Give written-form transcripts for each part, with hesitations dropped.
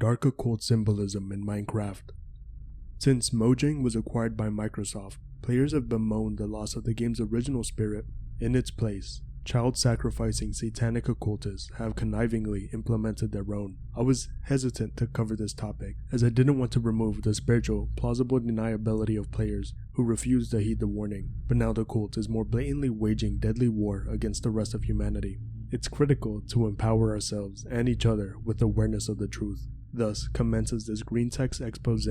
Dark occult symbolism in Minecraft. Since Mojang was acquired by Microsoft, players have bemoaned the loss of the game's original spirit. In its place, child-sacrificing satanic occultists have connivingly implemented their own. I was hesitant to cover this topic, as I didn't want to remove the spiritual, plausible deniability of players who refused to heed the warning, but now the cult is more blatantly waging deadly war against the rest of humanity. It's critical to empower ourselves and each other with awareness of the truth. Thus commences this Greentext expose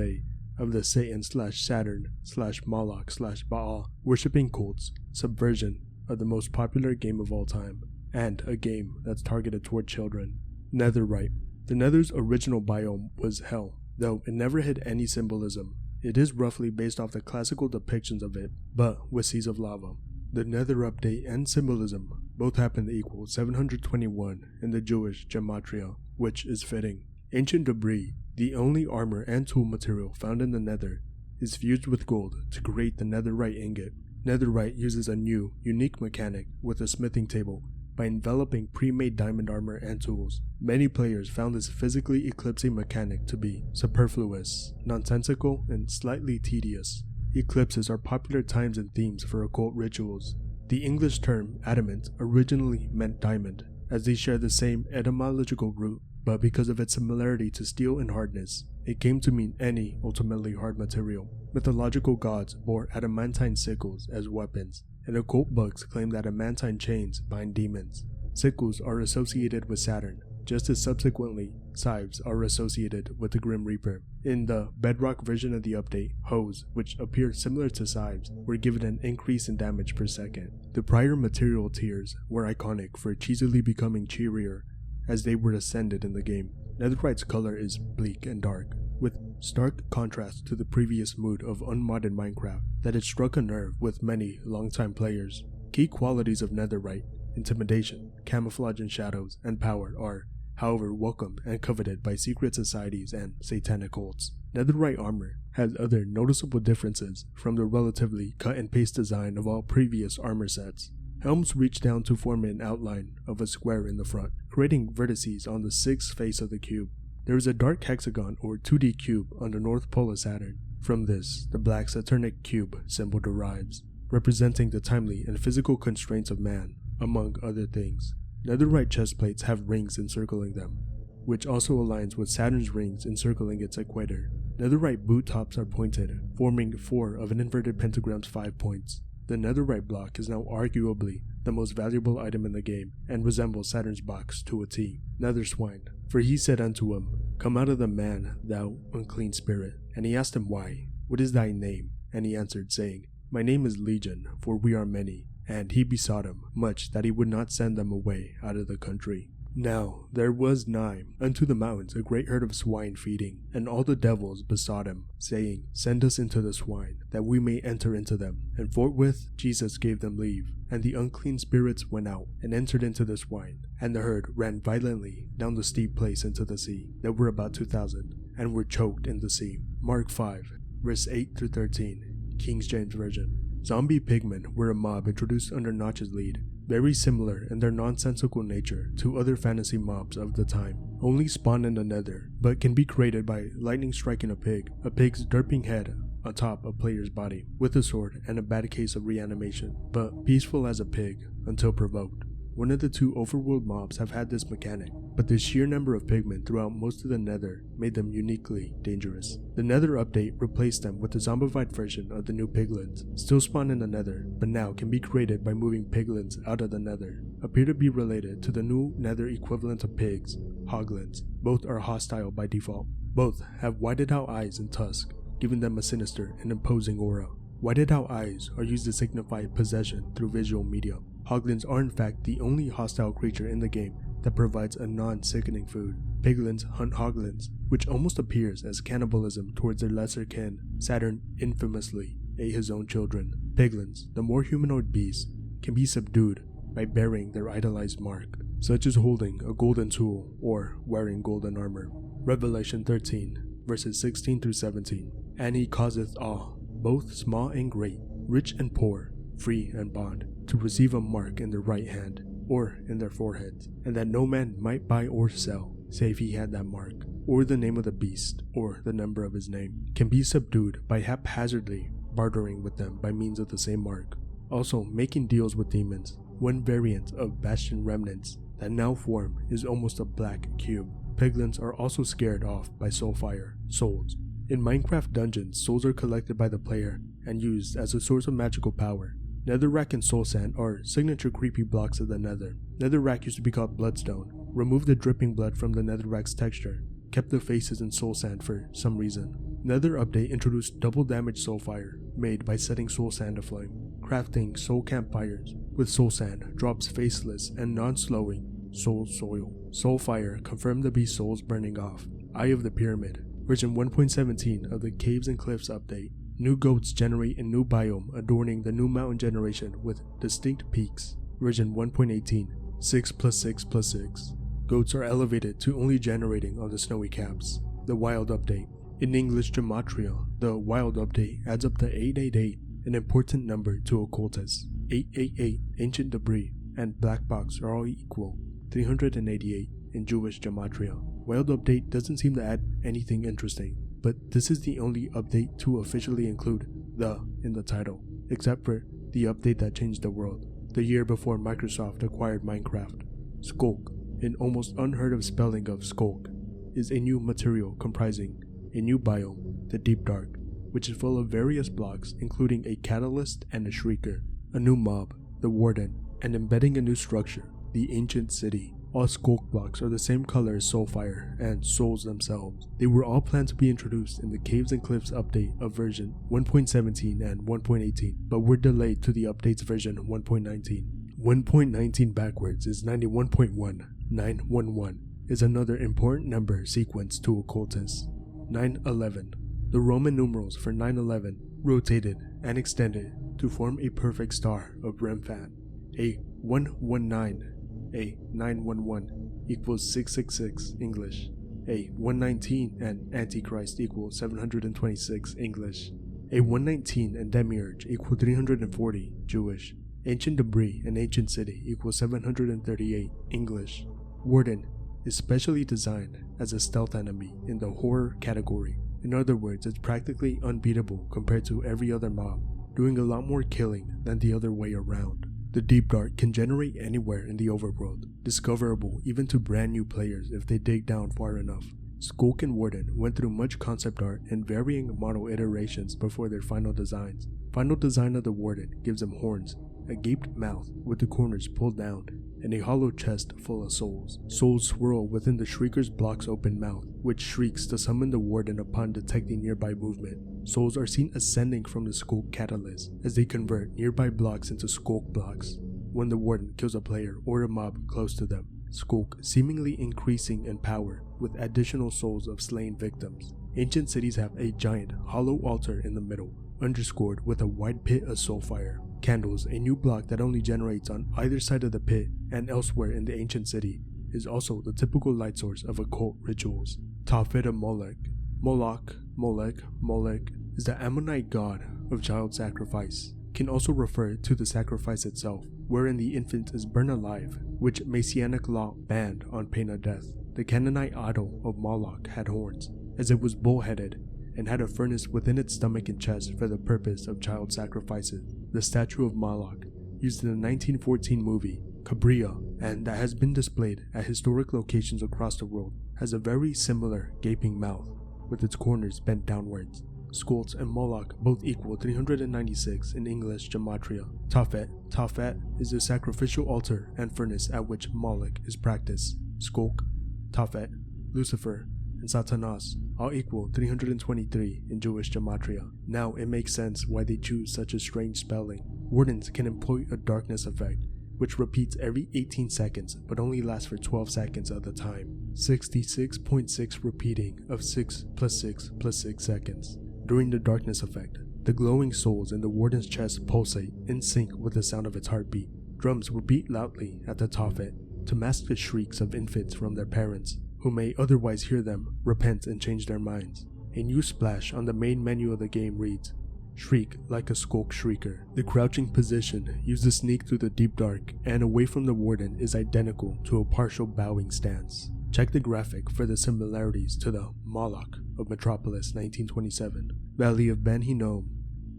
of the Satan/Saturn/Moloch/Baal worshipping cults, subversion of the most popular game of all time, and a game that's targeted toward children. Netherite. The Nether's original biome was hell, though it never had any symbolism. It is roughly based off the classical depictions of it, but with seas of lava. The Nether update and symbolism both happen to equal 721 in the Jewish gematria, which is fitting. Ancient debris, the only armor and tool material found in the Nether, is fused with gold to create the netherite ingot. Netherite uses a new, unique mechanic with a smithing table by enveloping pre-made diamond armor and tools. Many players found this physically eclipsing mechanic to be superfluous, nonsensical, and slightly tedious. Eclipses are popular times and themes for occult rituals. The English term adamant originally meant diamond, as they share the same etymological root, but because of its similarity to steel in hardness, it came to mean any ultimately hard material. Mythological gods bore adamantine sickles as weapons, and occult books claim that adamantine chains bind demons. Sickles are associated with Saturn, just as subsequently scythes are associated with the Grim Reaper. In the bedrock version of the update, hoes, which appear similar to scythes, were given an increase in damage per second. The prior material tiers were iconic for cheesily becoming cheerier as they were ascended in the game. Netherite's color is bleak and dark, with stark contrast to the previous mood of unmodded Minecraft that had struck a nerve with many longtime players. Key qualities of Netherite, intimidation, camouflage in shadows, and power are, however, welcomed and coveted by secret societies and satanic cults. Netherite armor has other noticeable differences from the relatively cut-and-paste design of all previous armor sets. Helms reach down to form an outline of a square in the front, creating vertices on the sixth face of the cube. There is a dark hexagon or 2D cube on the north pole of Saturn. From this, the black Saturnic cube symbol derives, representing the timely and physical constraints of man, among other things. Netherite chestplates have rings encircling them, which also aligns with Saturn's rings encircling its equator. Netherite boot tops are pointed, forming 4 of an inverted pentagram's 5 points. The netherite block is now arguably the most valuable item in the game, and resembles Saturn's box to a T. Nether swine. For he said unto him, Come out of the man, thou unclean spirit. And he asked him why, What is thy name? And he answered, saying, My name is Legion, for we are many. And he besought him much that he would not send them away out of the country. Now there was nigh unto the mountains a great herd of swine feeding, and all the devils besought him, saying, Send us into the swine, that we may enter into them. And forthwith Jesus gave them leave, and the unclean spirits went out, and entered into the swine. And the herd ran violently down the steep place into the sea. There were about 2,000, and were choked in the sea. Mark 5, verse 8 through 13, King James Version. Zombie pigmen were a mob introduced under Notch's lead, very similar in their nonsensical nature to other fantasy mobs of the time. Only spawn in the nether, but can be created by lightning striking a pig's derping head atop a player's body, with a sword and a bad case of reanimation, but peaceful as a pig until provoked. One of the 2 overworld mobs have had this mechanic, but the sheer number of pigmen throughout most of the nether made them uniquely dangerous. The nether update replaced them with the zombified version of the new piglins, still spawn in the nether, but now can be created by moving piglins out of the nether. Appear to be related to the new nether equivalent of pigs, hoglins. Both are hostile by default. Both have whited out eyes and tusks, giving them a sinister and imposing aura. Whited out eyes are used to signify possession through visual media. Hoglins are in fact the only hostile creature in the game that provides a non-sickening food. Piglins hunt hoglins, which almost appears as cannibalism towards their lesser kin. Saturn infamously ate his own children. Piglins, the more humanoid beasts, can be subdued by bearing their idolized mark, such as holding a golden tool or wearing golden armor. Revelation 13, verses 16 through 17. And he causeth all, both small and great, rich and poor, free and bond, to receive a mark in their right hand, or in their foreheads, and that no man might buy or sell, save he had that mark, or the name of the beast, or the number of his name, can be subdued by haphazardly bartering with them by means of the same mark. Also, making deals with demons. One variant of Bastion remnants that now form is almost a black cube. Piglins are also scared off by soulfire, souls. In Minecraft dungeons, souls are collected by the player and used as a source of magical power. Netherrack and soul sand are signature creepy blocks of the nether. Netherrack used to be called bloodstone. Removed the dripping blood from the netherrack's texture. Kept the faces in soul sand for some reason. Nether update introduced double damage soulfire, made by setting soul sand aflame. Crafting soul campfires with soul sand drops faceless and non-slowing soul soil. Soulfire confirmed to be souls burning off. Eye of the Pyramid. Version 1.17 of the Caves and Cliffs update. New goats generate a new biome adorning the new mountain generation with distinct peaks. Version 1.18. 6+6+6. Goats are elevated to only generating on the snowy caps. The Wild update. In English Gematria, the Wild update adds up to 888, an important number to occultists. 888, ancient debris, and black box are all equal. 388 in Jewish Gematria. Wild update doesn't seem to add anything interesting, but this is the only update to officially include the in the title, except for the update that changed the world, the year before Microsoft acquired Minecraft. Skulk, an almost unheard of spelling of skulk, is a new material comprising a new biome, the Deep Dark, which is full of various blocks including a catalyst and a shrieker, a new mob, the Warden, and embedding a new structure, the Ancient City. All skulk blocks are the same color as Soulfire and souls themselves. They were all planned to be introduced in the Caves and Cliffs update of version 1.17 and 1.18, but were delayed to the update's version 1.19. 1.19 backwards is 91.1. 911 is another important number sequence to occultists. 911. The Roman numerals for 911 rotated and extended to form a perfect star of Remphan. A 119, a 911 equals 666 English. A 119 and Antichrist equals 726 English. A 119 and Demiurge equal 340 Jewish. Ancient Debris and Ancient City equals 738 English. Warden is specially designed as a stealth enemy in the horror category. In other words, it's practically unbeatable compared to every other mob, doing a lot more killing than the other way around. The Deep Dark can generate anywhere in the overworld, discoverable even to brand new players if they dig down far enough. Skulk and Warden went through much concept art and varying model iterations before their final designs. Final design of the Warden gives them horns, a gaped mouth with the corners pulled down, and a hollow chest full of souls. Souls swirl within the Shrieker's block's open mouth, which shrieks to summon the Warden upon detecting nearby movement. Souls are seen ascending from the Skulk catalyst as they convert nearby blocks into Skulk blocks. When the Warden kills a player or a mob close to them, Skulk seemingly increasing in power with additional souls of slain victims. Ancient cities have a giant hollow altar in the middle, underscored with a wide pit of soulfire. Candles, a new block that only generates on either side of the pit and elsewhere in the ancient city, is also the typical light source of occult rituals. Tophet of Molech. Molech is the Ammonite god of child sacrifice. Can also refer to the sacrifice itself, wherein the infant is burned alive, which Messianic law banned on pain of death. The Canaanite idol of Moloch had horns, as it was bull-headed, and had a furnace within its stomach and chest for the purpose of child sacrifices. The statue of Moloch, used in the 1914 movie Cabria, and that has been displayed at historic locations across the world, has a very similar gaping mouth, with its corners bent downwards. Skulks and Moloch both equal 396 in English Gematria. Tophet is the sacrificial altar and furnace at which Moloch is practiced. Skulk, Tophet, Lucifer, and Satanas all equal 323 in Jewish Gematria. Now it makes sense why they choose such a strange spelling. Wardens can employ a darkness effect, which repeats every 18 seconds but only lasts for 12 seconds at a time. 66.6 repeating of 6+6+6 seconds. During the darkness effect, the glowing souls in the Warden's chest pulsate in sync with the sound of its heartbeat. Drums will beat loudly at the Tophet to mask the shrieks of infants from their parents, who may otherwise hear them, repent and change their minds. A new splash on the main menu of the game reads, "Shriek like a Skulk Shrieker." The crouching position used to sneak through the Deep Dark and away from the Warden is identical to a partial bowing stance. Check the graphic for the similarities to the Moloch of Metropolis 1927, Valley of Ben Hinnom,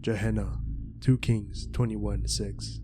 Gehenna, 2 Kings 21:6,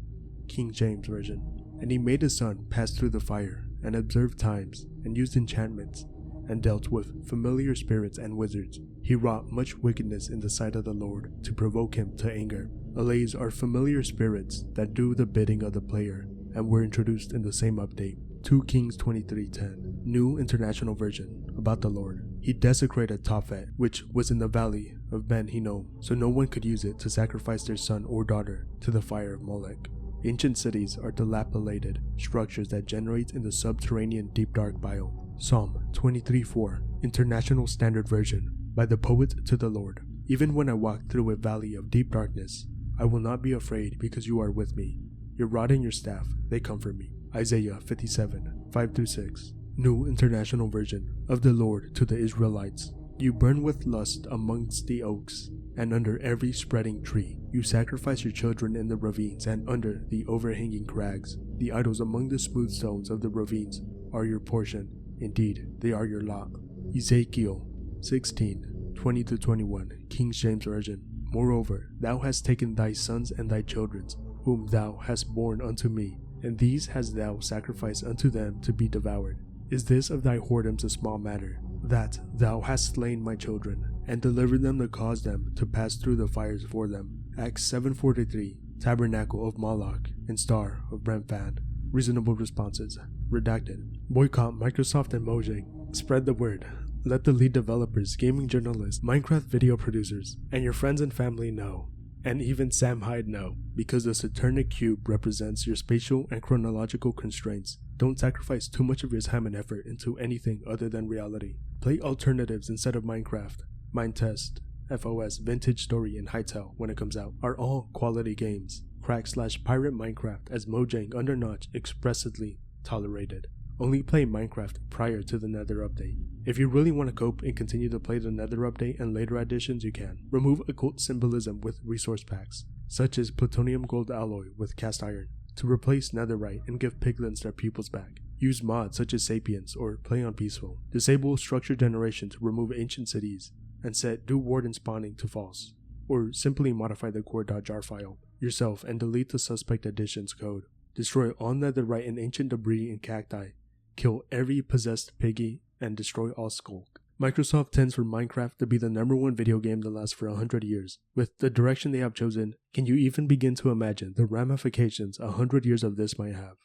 King James Version. And he made his son pass through the fire, and observed times, and used enchantments, and dealt with familiar spirits and wizards. He wrought much wickedness in the sight of the Lord, to provoke him to anger. Allays are familiar spirits that do the bidding of the player, and were introduced in the same update. 2 Kings 23:10, New International Version, about the Lord. He desecrated Tophet, which was in the valley of Ben Hinnom, so no one could use it to sacrifice their son or daughter to the fire of Molech. Ancient cities are dilapidated structures that generate in the subterranean deep dark biome. Psalm 23:4, International Standard Version, by the poet to the Lord. Even when I walk through a valley of deep darkness, I will not be afraid because you are with me. Your rod and your staff, they comfort me. Isaiah 57:5-6, New International Version, of the Lord to the Israelites. You burn with lust amongst the oaks, and under every spreading tree. You sacrifice your children in the ravines and under the overhanging crags. The idols among the smooth stones of the ravines are your portion. Indeed, they are your lot. Ezekiel 16:20-21, King James Version. Moreover, thou hast taken thy sons and thy children, whom thou hast borne unto me, and these hast thou sacrificed unto them to be devoured. Is this of thy whoredoms a small matter, that thou hast slain my children, and delivered them to cause them to pass through the fires for them? Acts 7:43, Tabernacle of Moloch, and Star of Remphan. Reasonable responses. Redacted. Boycott Microsoft and Mojang. Spread the word. Let the lead developers, gaming journalists, Minecraft video producers, and your friends and family know. And even Sam Hyde know, because the satanic cube represents your spatial and chronological constraints. Don't sacrifice too much of your time and effort into anything other than reality. Play alternatives instead of Minecraft. Mindtest, FOS, Vintage Story, and Hytale, when it comes out, are all quality games. Crack/pirate Minecraft, as Mojang Undernotch expressly tolerated. Only play Minecraft prior to the Nether update. If you really want to cope and continue to play the Nether update and later additions, you can. Remove occult symbolism with resource packs, such as plutonium gold alloy with cast iron, to replace netherite and give piglins their pupils back. Use mods such as Sapiens or Play on Peaceful. Disable structure generation to remove ancient cities, and set do warden spawning to false. Or simply modify the core.jar file yourself and delete the suspect additions code. Destroy all netherite and ancient debris and cacti. Kill every possessed piggy, and destroy all skulk. Microsoft tends for Minecraft to be the #1 video game that lasts for 100 years. With the direction they have chosen, can you even begin to imagine the ramifications 100 years of this might have?